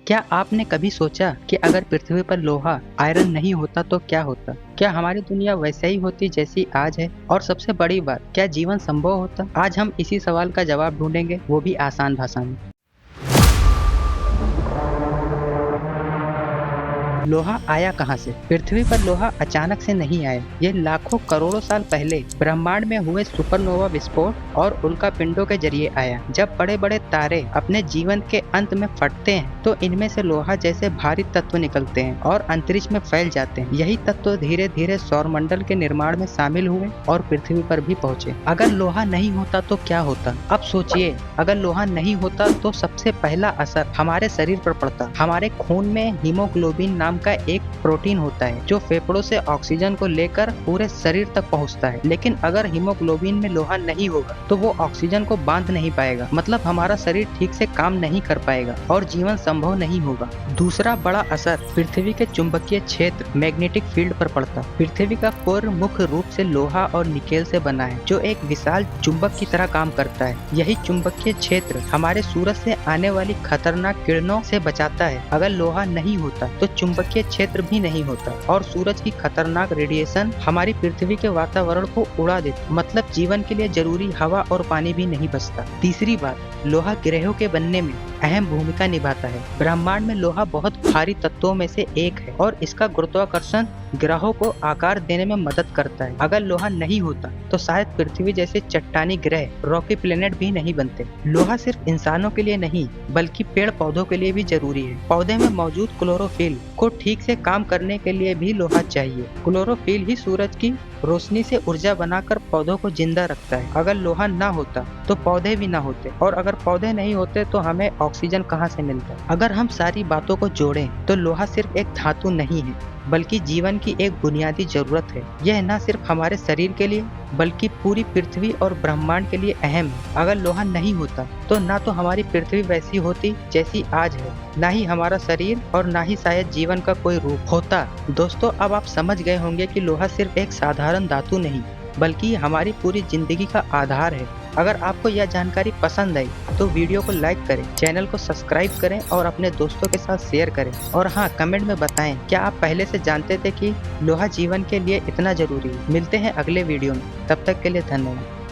क्या आपने कभी सोचा कि अगर पृथ्वी पर लोहा आयरन नहीं होता तो क्या होता? क्या हमारी दुनिया वैसे ही होती जैसी आज है? और सबसे बड़ी बात, क्या जीवन संभव होता? आज हम इसी सवाल का जवाब ढूंढेंगे, वो भी आसान भाषा में। लोहा आया कहाँ से? पृथ्वी पर लोहा अचानक से नहीं आया। ये लाखों करोड़ों साल पहले ब्रह्मांड में हुए सुपरनोवा विस्फोट और उल्का पिंडों के जरिए आया। जब बड़े बड़े तारे अपने जीवन के अंत में फटते हैं तो इनमें से लोहा जैसे भारी तत्व निकलते हैं और अंतरिक्ष में फैल जाते हैं। यही तत्व धीरे धीरे सौरमंडल के निर्माण में शामिल हुए और पृथ्वी पर भी पहुंचे। अगर लोहा नहीं होता तो क्या होता? अब सोचिए, अगर लोहा नहीं होता तो सबसे पहला असर हमारे शरीर पर पड़ता। हमारे खून में हीमोग्लोबिन नाम का एक प्रोटीन होता है जो फेफड़ों से ऑक्सीजन को लेकर पूरे शरीर तक पहुंचता है। लेकिन अगर हीमोग्लोबिन में लोहा नहीं होगा तो वो ऑक्सीजन को बांध नहीं पाएगा, मतलब हमारा शरीर ठीक से काम नहीं कर पाएगा और जीवन संभव नहीं होगा। दूसरा बड़ा असर पृथ्वी के चुंबकीय क्षेत्र मैग्नेटिक फील्ड पर पड़ता। पृथ्वी का कोर मुख्य रूप से लोहा और निकेल से बना है जो एक विशाल चुंबक की तरह काम करता है। यही चुंबकीय क्षेत्र हमारे सूरज से आने वाली खतरनाक किरणों से बचाता है। अगर लोहा नहीं होता तो चुंबकीय क्षेत्र भी नहीं होता और सूरज की खतरनाक रेडिएशन हमारी पृथ्वी के वातावरण को उड़ा देती, मतलब जीवन के लिए जरूरी हवा और पानी भी नहीं बचता। तीसरी बात, लोहा ग्रहों के बनने में अहम भूमिका निभाता है। ब्रह्मांड में लोहा बहुत भारी तत्वों में से एक है और इसका गुरुत्वाकर्षण ग्रहों को आकार देने में मदद करता है। अगर लोहा नहीं होता तो शायद पृथ्वी जैसे चट्टानी ग्रह, रॉकी प्लेनेट भी नहीं बनते। लोहा सिर्फ इंसानों के लिए नहीं बल्कि पेड़ पौधों के लिए भी जरूरी है। पौधे में मौजूद क्लोरोफिल को ठीक से काम करने के लिए भी लोहा चाहिए। क्लोरोफिल ही सूरज की रोशनी से ऊर्जा बनाकर पौधों को जिंदा रखता है। अगर लोहा ना होता तो पौधे भी ना होते और अगर पौधे नहीं होते तो हमें ऑक्सीजन कहाँ से मिलता? अगर हम सारी बातों को जोड़ें तो लोहा सिर्फ एक धातु नहीं है बल्कि जीवन की एक बुनियादी जरूरत है। यह न सिर्फ हमारे शरीर के लिए बल्कि पूरी पृथ्वी और ब्रह्मांड के लिए अहम है। अगर लोहा नहीं होता तो ना तो हमारी पृथ्वी वैसी होती जैसी आज है, ना ही हमारा शरीर और ना ही शायद जीवन का कोई रूप होता। दोस्तों, अब आप समझ गए होंगे कि लोहा सिर्फ एक साधारण धातु नहीं बल्कि हमारी पूरी जिंदगी का आधार है। अगर आपको यह जानकारी पसंद आई तो वीडियो को लाइक करें, चैनल को सब्सक्राइब करें और अपने दोस्तों के साथ शेयर करें। और हाँ, कमेंट में बताएं क्या आप पहले से जानते थे कि लोहा जीवन के लिए इतना जरूरी है। मिलते हैं अगले वीडियो में, तब तक के लिए धन्यवाद।